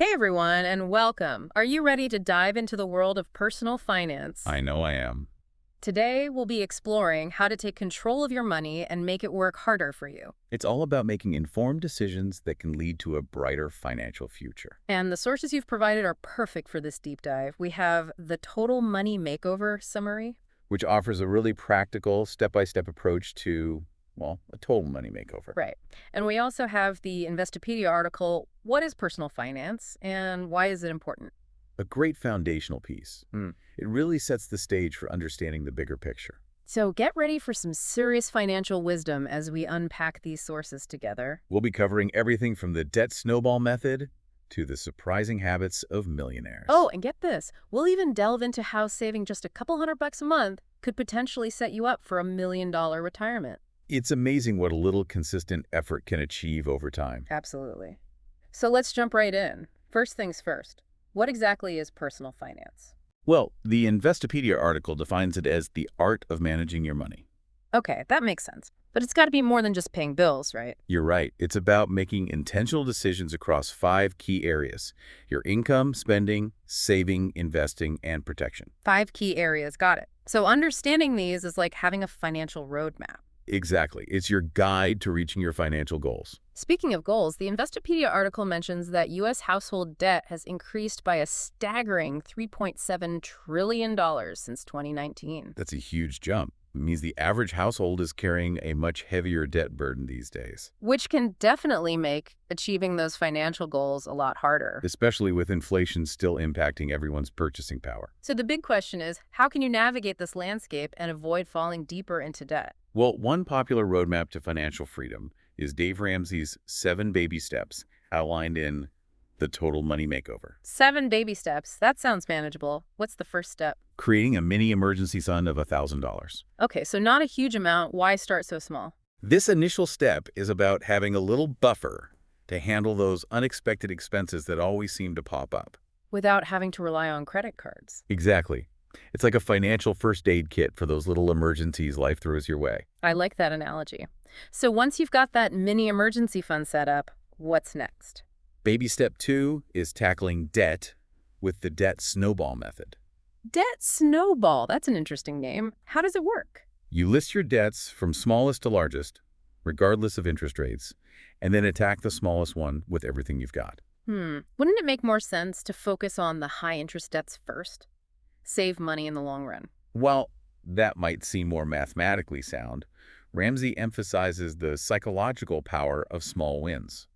Hey everyone, and welcome. Are you ready to dive into the world of personal finance? I know I am. Today, we'll be exploring how to take control of your money and make it work harder for you. It's all about making informed decisions that can lead to a brighter financial future. And the sources you've provided are perfect for this deep dive. We have the Total Money Makeover summary. Which offers a really practical, step-by-step approach to, well, a total money makeover. Right. And we also have the Investopedia article, What is Personal Finance and Why is it Important? A great foundational piece. It really sets the stage for understanding the bigger picture. So get ready for some serious financial wisdom as we unpack these sources together. We'll be covering everything from the debt snowball method to the surprising habits of millionaires. Oh, and get this, we'll even delve into how saving just a couple $100 a month could potentially set you up for $1 million retirement. It's amazing what a little consistent effort can achieve over time. Absolutely. So let's jump right in. First things first, what exactly is personal finance? Well, the Investopedia article defines it as the art of managing your money. Okay, that makes sense. But it's got to be more than just paying bills, right? You're right. It's about making intentional decisions across 5 key areas: your income, spending, saving, investing, and protection. 5 key areas, got it. So understanding these is like having a financial roadmap. Exactly. It's your guide to reaching your financial goals. Speaking of goals, the Investopedia article mentions that U.S. household debt has increased by a staggering $3.7 trillion since 2019. That's a huge jump. It means the average household is carrying a much heavier debt burden these days, Which can definitely make achieving those financial goals a lot harder. especially with inflation still impacting everyone's purchasing power. So the big question is, how can you navigate this landscape and avoid falling deeper into debt? Well, one popular roadmap to financial freedom is Dave Ramsey's 7 baby steps outlined in The Total Money Makeover. 7 baby steps. That sounds manageable. What's the first step? Creating a mini emergency fund of $1,000. Okay, so not a huge amount. Why start so small? This initial step is about having a little buffer to handle those unexpected expenses that always seem to pop up. Without having to rely on credit cards. Exactly. It's like a financial first aid kit for those little emergencies life throws your way. I like that analogy. So once you've got that mini emergency fund set up, what's next? Baby step 2 is tackling debt with the debt snowball method. Debt snowball. That's an interesting name. How does it work? You list your debts from smallest to largest, regardless of interest rates, and then attack the smallest one with everything you've got. Wouldn't it make more sense to focus on the high interest debts first? Save money in the long run. While that might seem more mathematically sound, Ramsey emphasizes the psychological power of small wins.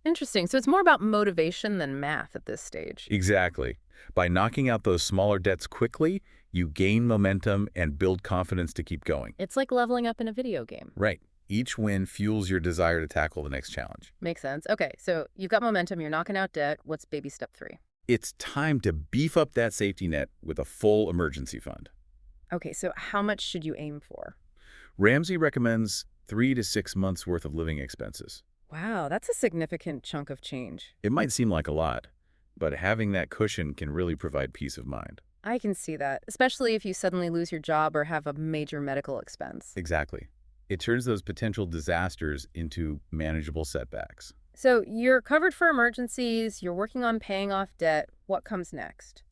Interesting. So it's more about motivation than math at this stage. Exactly. By knocking out those smaller debts quickly, you gain momentum and build confidence to keep going. It's like leveling up in a video game. Right. Each win fuels your desire to tackle the next challenge. Makes sense. Okay, so you've got momentum, you're knocking out debt. What's baby step 3? It's time to beef up that safety net with a full emergency fund. Okay, so how much should you aim for? Ramsey recommends 3 to 6 months worth of living expenses. Wow, that's a significant chunk of change. It might seem like a lot, but having that cushion can really provide peace of mind. I can see that, especially if you suddenly lose your job or have a major medical expense. Exactly. It turns those potential disasters into manageable setbacks. So you're covered for emergencies, you're working on paying off debt. What comes next?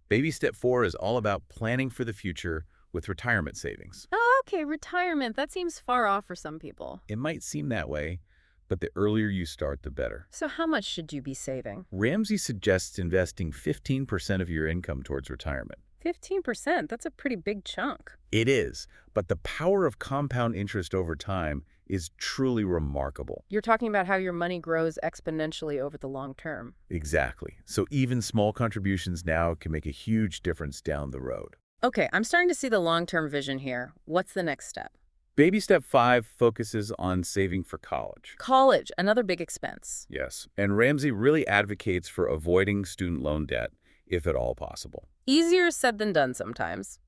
Baby step 4 is all about planning for the future with retirement savings. Oh, okay, retirement. That seems far off for some people. It might seem that way, but the earlier you start, the better. So how much should you be saving? Ramsey suggests investing 15% of your income towards retirement. 15%, that's a pretty big chunk. It is, but the power of compound interest over time is truly remarkable. You're talking about how your money grows exponentially over the long term. Exactly. So even small contributions now can make a huge difference down the road. Okay, I'm starting to see the long-term vision here. What's the next step? Baby step 5 focuses on saving for college. College, another big expense. Yes, and Ramsey really advocates for avoiding student loan debt, if at all possible. Easier said than done sometimes.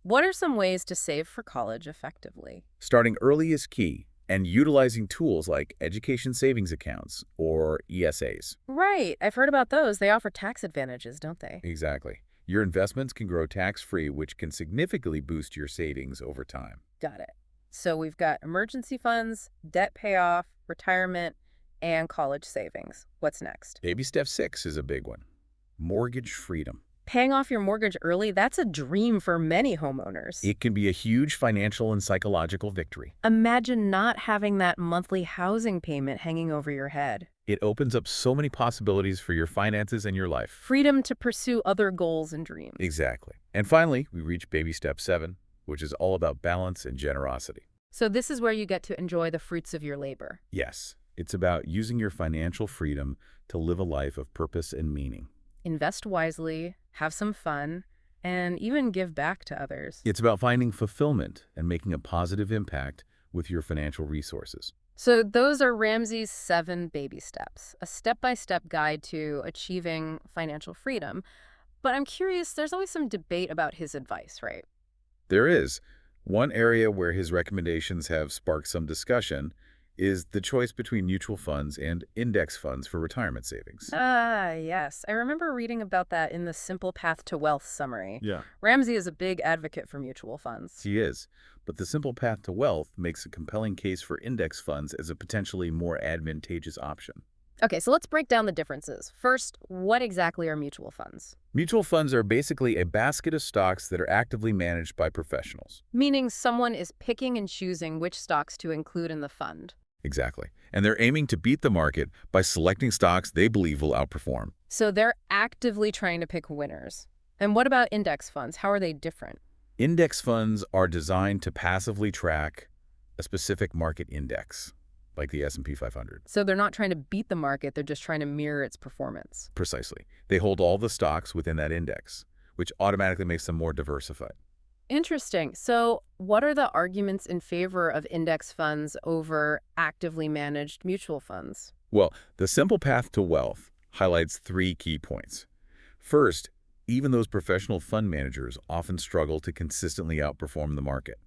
What are some ways to save for college effectively? Starting early is key, and utilizing tools like education savings accounts or ESAs. Right, I've heard about those. They offer tax advantages, don't they? Exactly. Your investments can grow tax-free, which can significantly boost your savings over time. Got it. So we've got emergency funds, debt payoff, retirement, and college savings. What's next? Baby step 6 is a big one. Mortgage freedom. Paying off your mortgage early, that's a dream for many homeowners. It can be a huge financial and psychological victory. Imagine not having that monthly housing payment hanging over your head. It opens up so many possibilities for your finances and your life. Freedom to pursue other goals and dreams. Exactly. And finally, we reach baby step 7, which is all about balance and generosity. So this is where you get to enjoy the fruits of your labor. Yes, it's about using your financial freedom to live a life of purpose and meaning. Invest wisely, have some fun, and even give back to others. It's about finding fulfillment and making a positive impact with your financial resources. So those are Ramsey's 7 baby steps, a step-by-step guide to achieving financial freedom. But I'm curious, there's always some debate about his advice, right? There is. One area where his recommendations have sparked some discussion is the choice between mutual funds and index funds for retirement savings. Ah, yes. I remember reading about that in the Simple Path to Wealth summary. Yeah. Ramsey is a big advocate for mutual funds. He is. But the simple path to wealth makes a compelling case for index funds as a potentially more advantageous option. Okay, so let's break down the differences. First, what exactly are mutual funds? Mutual funds are basically a basket of stocks that are actively managed by professionals. Meaning someone is picking and choosing which stocks to include in the fund. Exactly. And they're aiming to beat the market by selecting stocks they believe will outperform. So they're actively trying to pick winners. And what about index funds? How are they different? Index funds are designed to passively track a specific market index, like the S&P 500. So they're not trying to beat the market, they're just trying to mirror its performance. Precisely. They hold all the stocks within that index, which automatically makes them more diversified. Interesting. So what are the arguments in favor of index funds over actively managed mutual funds? Well, the simple path to wealth highlights 3 key points. First, even those professional fund managers often struggle to consistently outperform the market.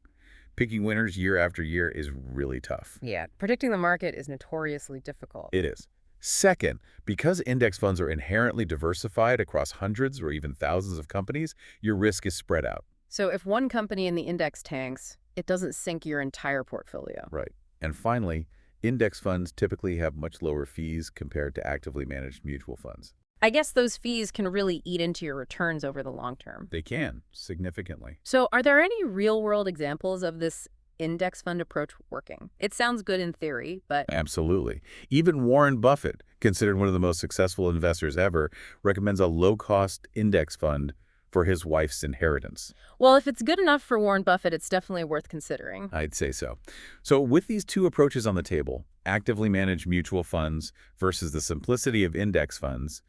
Picking winners year after year is really tough. Yeah, predicting the market is notoriously difficult. It is. Second, because index funds are inherently diversified across hundreds or even thousands of companies, your risk is spread out. So if one company in the index tanks, it doesn't sink your entire portfolio. Right. And finally, index funds typically have much lower fees compared to actively managed mutual funds. I guess those fees can really eat into your returns over the long term. They can, significantly. So are there any real-world examples of this index fund approach working? It sounds good in theory, but... Absolutely. Even Warren Buffett, considered one of the most successful investors ever, recommends a low-cost index fund for his wife's inheritance. Well, if it's good enough for Warren Buffett, it's definitely worth considering. I'd say so. So with these 2 approaches on the table, actively managed mutual funds versus the simplicity of index funds,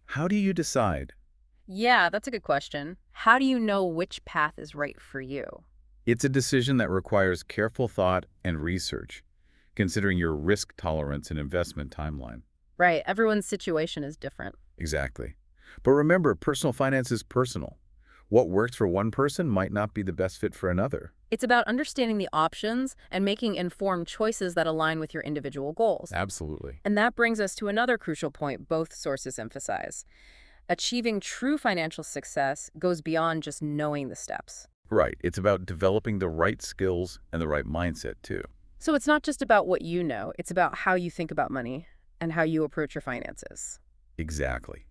how do you decide? Yeah, that's a good question. How do you know which path is right for you? It's a decision that requires careful thought and research, considering your risk tolerance and investment timeline. Right, everyone's situation is different. Exactly. But remember, personal finance is personal. What works for one person might not be the best fit for another. It's about understanding the options and making informed choices that align with your individual goals. Absolutely. And that brings us to another crucial point both sources emphasize. Achieving true financial success goes beyond just knowing the steps. Right. It's about developing the right skills and the right mindset, too. So it's not just about what you know, it's about how you think about money and how you approach your finances. Exactly.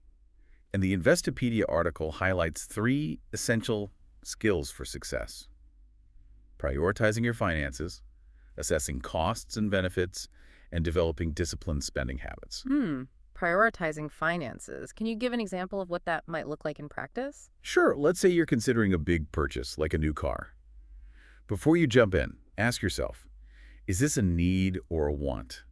And the Investopedia article highlights 3 essential skills for success: prioritizing your finances, assessing costs and benefits, and developing disciplined spending habits. Prioritizing finances. Can you give an example of what that might look like in practice? Sure, let's say you're considering a big purchase, like a new car. Before you jump in, ask yourself, is this a need or a want?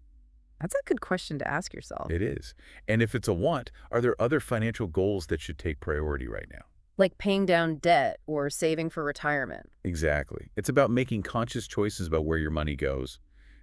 That's a good question to ask yourself. It is. And if it's a want, are there other financial goals that should take priority right now? Like paying down debt or saving for retirement. Exactly. It's about making conscious choices about where your money goes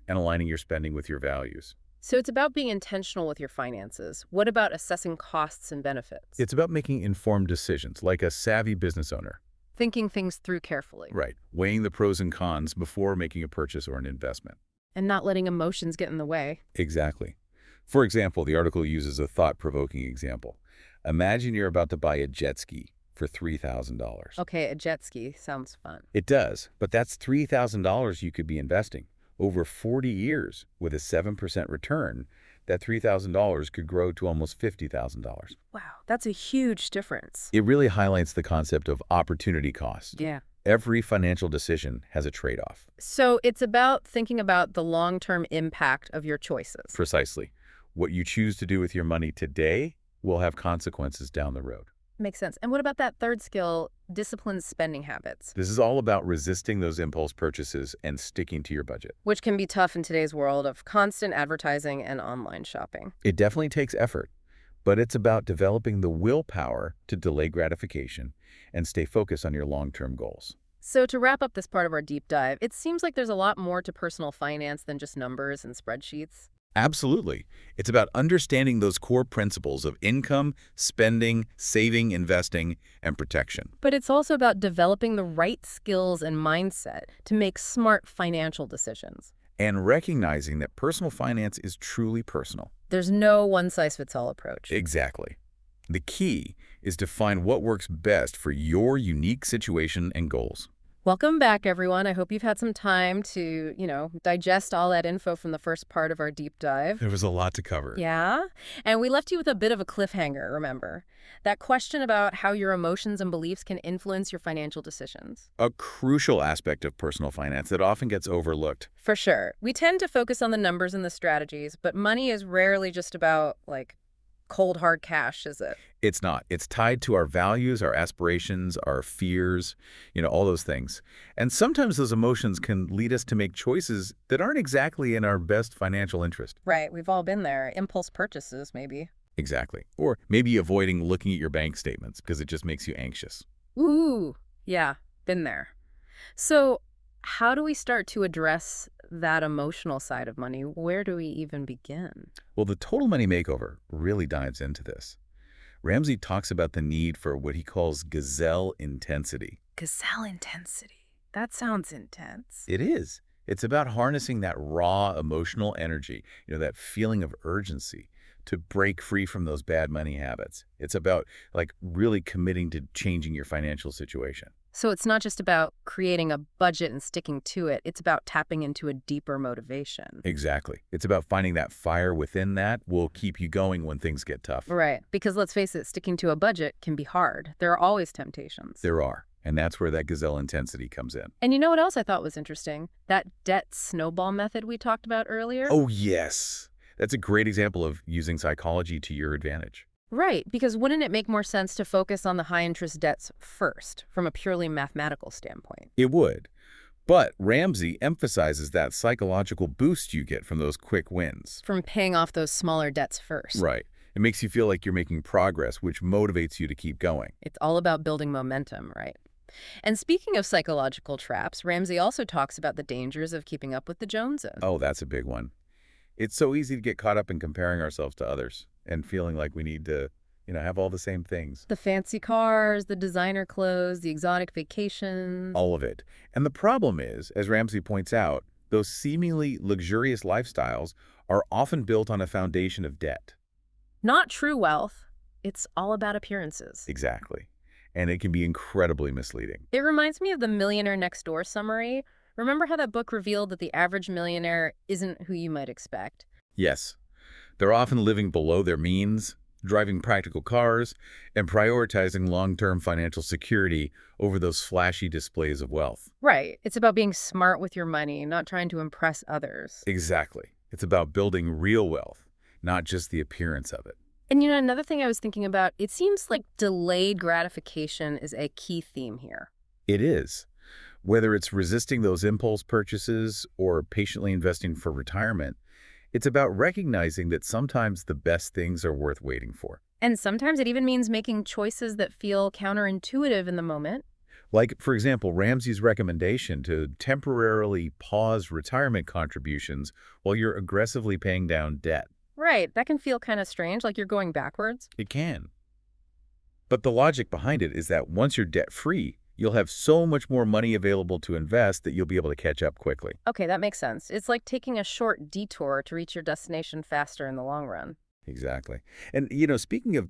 and aligning your spending with your values. So it's about being intentional with your finances. What about assessing costs and benefits? It's about making informed decisions, like a savvy business owner. Thinking things through carefully. Right. Weighing the pros and cons before making a purchase or an investment. And not letting emotions get in the way. Exactly. For example, the article uses a thought-provoking example. Imagine you're about to buy a jet ski for $3,000. Okay, a jet ski sounds fun. It does, but that's $3,000 you could be investing over 40 years with a 7% return. that $3,000 could grow to almost $50,000. Wow, that's a huge difference. It really highlights the concept of opportunity cost. Yeah. Every financial decision has a trade-off. So it's about thinking about the long-term impact of your choices. Precisely. What you choose to do with your money today will have consequences down the road. Makes sense. And what about that third skill, disciplined spending habits, This is all about resisting those impulse purchases and sticking to your budget. which can be tough in today's world of constant advertising and online shopping? It definitely takes effort, but it's about developing the willpower to delay gratification and stay focused on your long-term goals. So to wrap up this part of our deep dive, it seems like there's a lot more to personal finance than just numbers and spreadsheets. Absolutely. It's about understanding those core principles of income, spending, saving, investing, and protection. But it's also about developing the right skills and mindset to make smart financial decisions. And recognizing that personal finance is truly personal. There's no one-size-fits-all approach. Exactly. The key is to find what works best for your unique situation and goals. Welcome back, everyone. I hope you've had some time to, digest all that info from the first part of our deep dive. There was a lot to cover. Yeah. And we left you with a bit of a cliffhanger, remember? That question about how your emotions and beliefs can influence your financial decisions. A crucial aspect of personal finance that often gets overlooked. For sure. We tend to focus on the numbers and the strategies, but money is rarely just about, cold, hard cash, is it? It's not. It's tied to our values, our aspirations, our fears, all those things. And sometimes those emotions can lead us to make choices that aren't exactly in our best financial interest. Right. We've all been there. Impulse purchases, maybe. Exactly. Or maybe avoiding looking at your bank statements because it just makes you anxious. Ooh, yeah, been there. So how do we start to address that emotional side of money? Where do we even begin? Well, the Total Money Makeover really dives into this. Ramsey talks about the need for what he calls gazelle intensity. Gazelle intensity. That sounds intense. It is. It's about harnessing that raw emotional energy, that feeling of urgency to break free from those bad money habits. It's about really committing to changing your financial situation. So it's not just about creating a budget and sticking to it. It's about tapping into a deeper motivation. Exactly. It's about finding that fire within that will keep you going when things get tough. Right. Because let's face it, sticking to a budget can be hard. There are always temptations. There are. And that's where that gazelle intensity comes in. And you know what else I thought was interesting? That debt snowball method we talked about earlier. Oh, yes. That's a great example of using psychology to your advantage. Right, because wouldn't it make more sense to focus on the high-interest debts first, from a purely mathematical standpoint? It would. But Ramsey emphasizes that psychological boost you get from those quick wins. From paying off those smaller debts first. Right. It makes you feel like you're making progress, which motivates you to keep going. It's all about building momentum, right? And speaking of psychological traps, Ramsey also talks about the dangers of keeping up with the Joneses. Oh, that's a big one. It's so easy to get caught up in comparing ourselves to others and feeling like we need to, have all the same things. The fancy cars, the designer clothes, the exotic vacations. All of it. And the problem is, as Ramsey points out, those seemingly luxurious lifestyles are often built on a foundation of debt. Not true wealth. It's all about appearances. Exactly. And it can be incredibly misleading. It reminds me of the Millionaire Next Door summary. Remember how that book revealed that the average millionaire isn't who you might expect? Yes. They're often living below their means, driving practical cars, and prioritizing long-term financial security over those flashy displays of wealth. Right. It's about being smart with your money, not trying to impress others. Exactly. It's about building real wealth, not just the appearance of it. And another thing I was thinking about, it seems like delayed gratification is a key theme here. It is. Whether it's resisting those impulse purchases or patiently investing for retirement, it's about recognizing that sometimes the best things are worth waiting for. And sometimes it even means making choices that feel counterintuitive in the moment. Like, for example, Ramsey's recommendation to temporarily pause retirement contributions while you're aggressively paying down debt. Right. That can feel kind of strange, like you're going backwards. It can. But the logic behind it is that once you're debt-free, you'll have so much more money available to invest that you'll be able to catch up quickly. Okay, that makes sense. It's like taking a short detour to reach your destination faster in the long run. Exactly. And, speaking of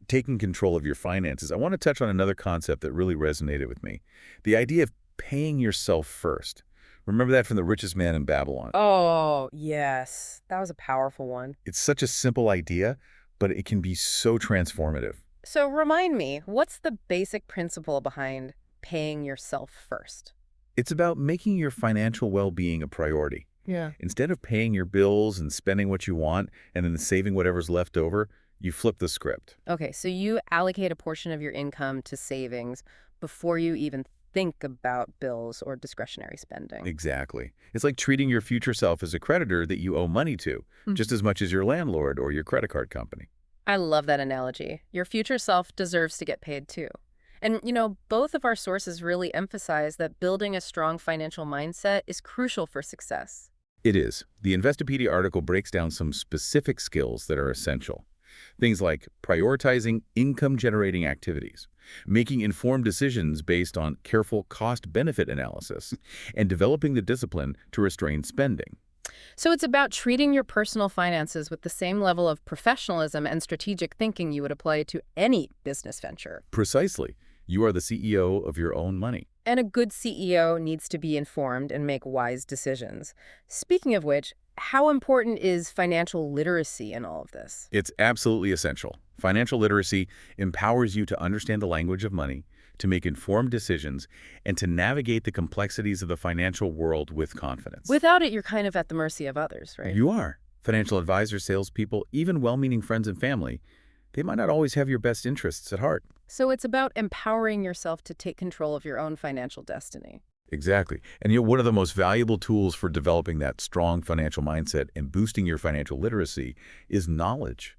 taking control of your finances, I want to touch on another concept that really resonated with me. The idea of paying yourself first. Remember that from The Richest Man in Babylon? Oh, yes. That was a powerful one. It's such a simple idea, but it can be so transformative. So remind me, what's the basic principle behind paying yourself first? It's about making your financial well-being a priority. Yeah. Instead of paying your bills and spending what you want and then saving whatever's left over, you flip the script. Okay, so you allocate a portion of your income to savings before you even think about bills or discretionary spending. Exactly. It's like treating your future self as a creditor that you owe money to, just as much as your landlord or your credit card company. I love that analogy. Your future self deserves to get paid too. And, both of our sources really emphasize that building a strong financial mindset is crucial for success. It is. The Investopedia article breaks down some specific skills that are essential. Things like prioritizing income-generating activities, making informed decisions based on careful cost-benefit analysis, and developing the discipline to restrain spending. So it's about treating your personal finances with the same level of professionalism and strategic thinking you would apply to any business venture. Precisely. You are the CEO of your own money. And a good CEO needs to be informed and make wise decisions. Speaking of which, how important is financial literacy in all of this? It's absolutely essential. Financial literacy empowers you to understand the language of money, to make informed decisions, and to navigate the complexities of the financial world with confidence. Without it, you're kind of at the mercy of others, right? You are. Financial advisors, salespeople, even well-meaning friends and family, they might not always have your best interests at heart. So it's about empowering yourself to take control of your own financial destiny. Exactly. And one of the most valuable tools for developing that strong financial mindset and boosting your financial literacy is knowledge.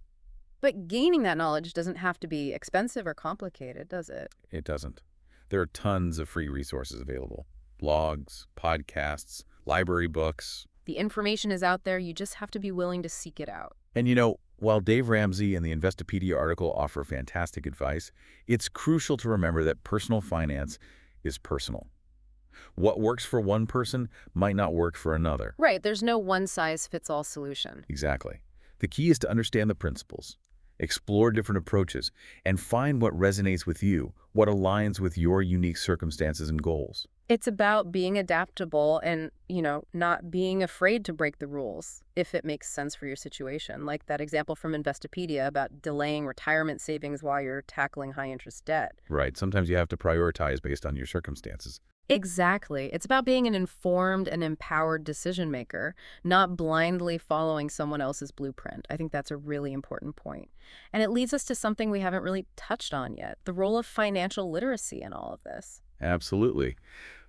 But gaining that knowledge doesn't have to be expensive or complicated, does it? It doesn't. There are tons of free resources available. Blogs, podcasts, library books. The information is out there, you just have to be willing to seek it out. And while Dave Ramsey and the Investopedia article offer fantastic advice, it's crucial to remember that personal finance is personal. What works for one person might not work for another. Right, there's no one-size-fits-all solution. Exactly. The key is to understand the principles, explore different approaches, and find what resonates with you, what aligns with your unique circumstances and goals. It's about being adaptable and, not being afraid to break the rules if it makes sense for your situation. Like that example from Investopedia about delaying retirement savings while you're tackling high-interest debt. Right. Sometimes you have to prioritize based on your circumstances. Exactly. It's about being an informed and empowered decision maker, not blindly following someone else's blueprint. I think that's a really important point. And it leads us to something we haven't really touched on yet, the role of financial literacy in all of this. Absolutely.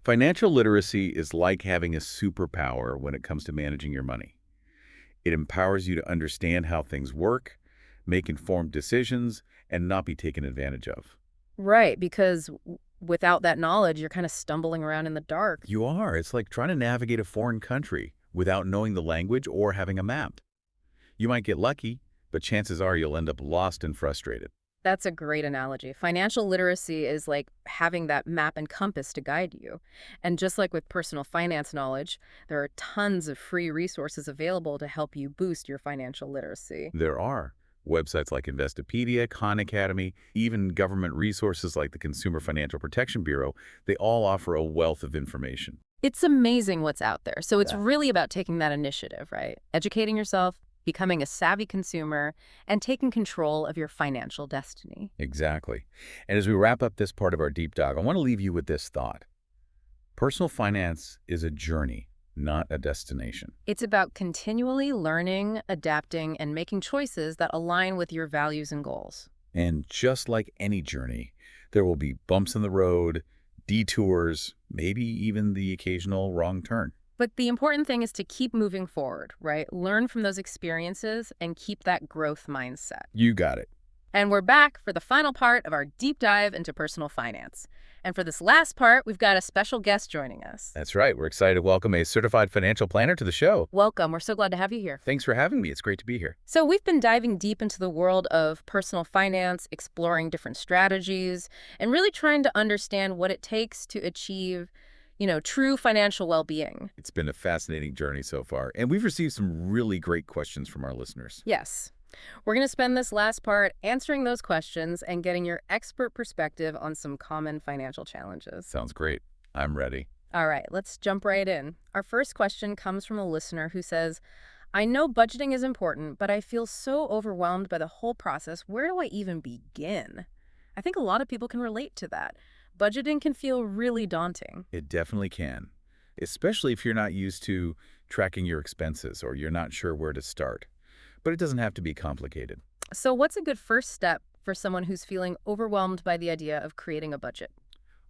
Financial literacy is like having a superpower when it comes to managing your money. It empowers you to understand how things work, make informed decisions, and not be taken advantage of. Right, because without that knowledge, you're kind of stumbling around in the dark. You are. It's like trying to navigate a foreign country without knowing the language or having a map. You might get lucky, but chances are you'll end up lost and frustrated. That's a great analogy. Financial literacy is like having that map and compass to guide you. And just like with personal finance knowledge, there are tons of free resources available to help you boost your financial literacy. There are websites like Investopedia, Khan Academy, even government resources like the Consumer Financial Protection Bureau. They all offer a wealth of information. It's amazing what's out there. So it's Yeah. really about taking that initiative, right? Educating yourself, becoming a savvy consumer, and taking control of your financial destiny. Exactly. And as we wrap up this part of our deep dive, I want to leave you with this thought. Personal finance is a journey, not a destination. It's about continually learning, adapting, and making choices that align with your values and goals. And just like any journey, there will be bumps in the road, detours, maybe even the occasional wrong turn. But the important thing is to keep moving forward, right? Learn from those experiences and keep that growth mindset. You got it. And we're back for the final part of our deep dive into personal finance. And for this last part, we've got a special guest joining us. That's right. We're excited to welcome a certified financial planner to the show. Welcome. We're so glad to have you here. Thanks for having me. It's great to be here. So we've been diving deep into the world of personal finance, exploring different strategies, and really trying to understand what it takes to achieve, true financial well-being. It's been a fascinating journey so far, and we've received some really great questions from our listeners. Yes. We're going to spend this last part answering those questions and getting your expert perspective on some common financial challenges. Sounds great. I'm ready. All right, let's jump right in. Our first question comes from a listener who says, I know budgeting is important, but I feel so overwhelmed by the whole process. Where do I even begin? I think a lot of people can relate to that. Budgeting can feel really daunting. It definitely can, especially if you're not used to tracking your expenses or you're not sure where to start. But it doesn't have to be complicated. So, what's a good first step for someone who's feeling overwhelmed by the idea of creating a budget?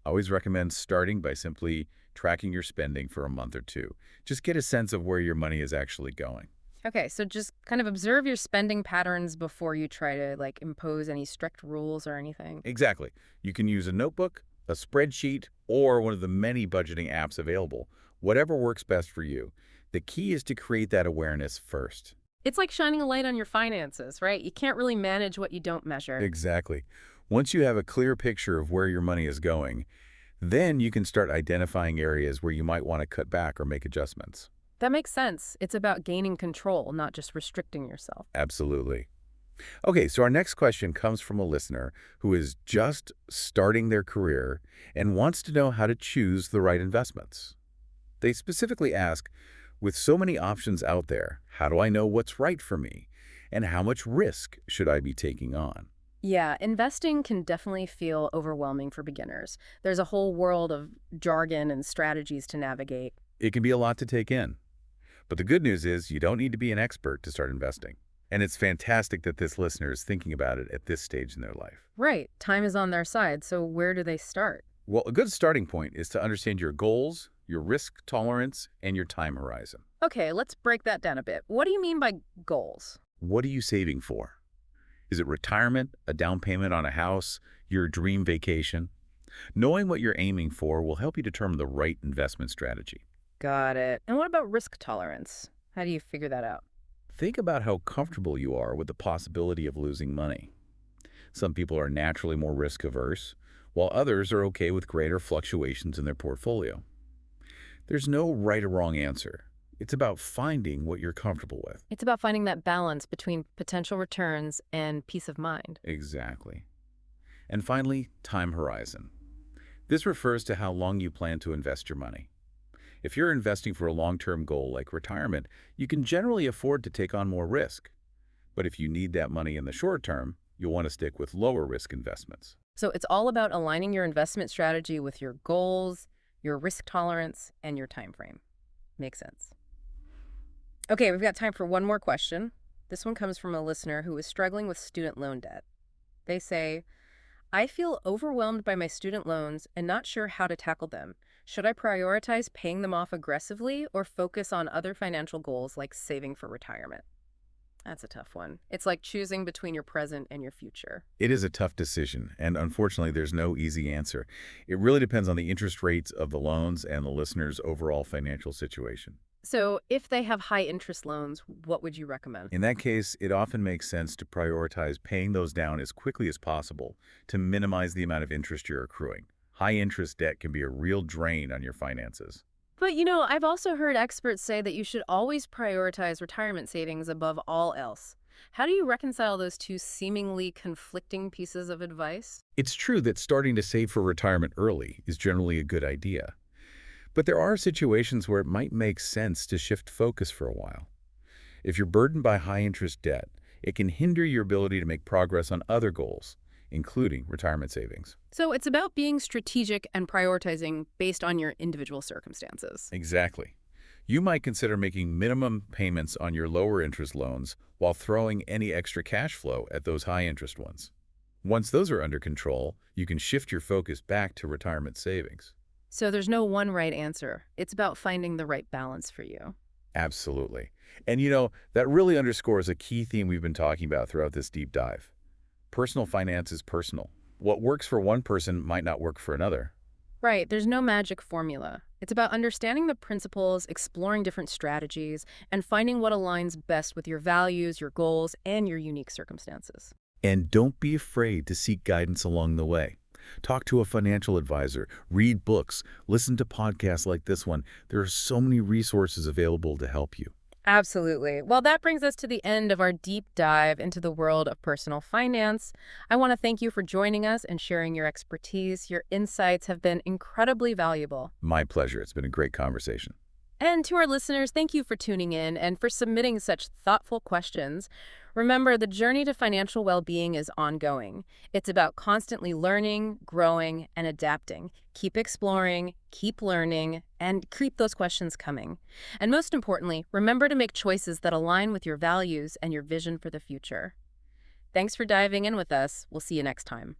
I always recommend starting by simply tracking your spending for a month or two. Just get a sense of where your money is actually going. Okay, so just kind of observe your spending patterns before you try to impose any strict rules or anything. Exactly. You can use a notebook, a spreadsheet, or one of the many budgeting apps available, whatever works best for you. The key is to create that awareness first. It's like shining a light on your finances, right? You can't really manage what you don't measure. Exactly. Once you have a clear picture of where your money is going, then you can start identifying areas where you might want to cut back or make adjustments. That makes sense. It's about gaining control, not just restricting yourself. Absolutely. Okay, so our next question comes from a listener who is just starting their career and wants to know how to choose the right investments. They specifically ask, with so many options out there, how do I know what's right for me? And how much risk should I be taking on? Yeah, investing can definitely feel overwhelming for beginners. There's a whole world of jargon and strategies to navigate. It can be a lot to take in. But the good news is you don't need to be an expert to start investing. And it's fantastic that this listener is thinking about it at this stage in their life. Right, time is on their side, so where do they start? Well, a good starting point is to understand your goals, your risk tolerance, and your time horizon. Okay, let's break that down a bit. What do you mean by goals? What are you saving for? Is it retirement, a down payment on a house, your dream vacation? Knowing what you're aiming for will help you determine the right investment strategy. Got it. And what about risk tolerance? How do you figure that out? Think about how comfortable you are with the possibility of losing money. Some people are naturally more risk averse, while others are okay with greater fluctuations in their portfolio. There's no right or wrong answer. It's about finding what you're comfortable with. It's about finding that balance between potential returns and peace of mind. Exactly. And finally, time horizon. This refers to how long you plan to invest your money. If you're investing for a long-term goal like retirement, you can generally afford to take on more risk. But if you need that money in the short term, you'll want to stick with lower risk investments. So it's all about aligning your investment strategy with your goals, your risk tolerance, and your time frame. Makes sense. Okay, we've got time for one more question. This one comes from a listener who is struggling with student loan debt. They say, I feel overwhelmed by my student loans and not sure how to tackle them. Should I prioritize paying them off aggressively or focus on other financial goals like saving for retirement? That's a tough one. It's like choosing between your present and your future. It is a tough decision, and unfortunately, there's no easy answer. It really depends on the interest rates of the loans and the listener's overall financial situation. So if they have high interest loans, what would you recommend? In that case, it often makes sense to prioritize paying those down as quickly as possible to minimize the amount of interest you're accruing. High interest debt can be a real drain on your finances. But I've also heard experts say that you should always prioritize retirement savings above all else. How do you reconcile those two seemingly conflicting pieces of advice? It's true that starting to save for retirement early is generally a good idea. But there are situations where it might make sense to shift focus for a while. If you're burdened by high-interest debt, it can hinder your ability to make progress on other goals, including retirement savings. So it's about being strategic and prioritizing based on your individual circumstances. Exactly. You might consider making minimum payments on your lower-interest loans while throwing any extra cash flow at those high-interest ones. Once those are under control, you can shift your focus back to retirement savings. So there's no one right answer. It's about finding the right balance for you. Absolutely. And that really underscores a key theme we've been talking about throughout this deep dive. Personal finance is personal. What works for one person might not work for another. Right, there's no magic formula. It's about understanding the principles, exploring different strategies, and finding what aligns best with your values, your goals, and your unique circumstances. And don't be afraid to seek guidance along the way. Talk to a financial advisor, read books, listen to podcasts like this one. There are so many resources available to help you. Absolutely. Well, that brings us to the end of our deep dive into the world of personal finance. I want to thank you for joining us and sharing your expertise. Your insights have been incredibly valuable. My pleasure. It's been a great conversation. And to our listeners, thank you for tuning in and for submitting such thoughtful questions. Remember, the journey to financial well-being is ongoing. It's about constantly learning, growing, and adapting. Keep exploring, keep learning, and keep those questions coming. And most importantly, remember to make choices that align with your values and your vision for the future. Thanks for diving in with us. We'll see you next time.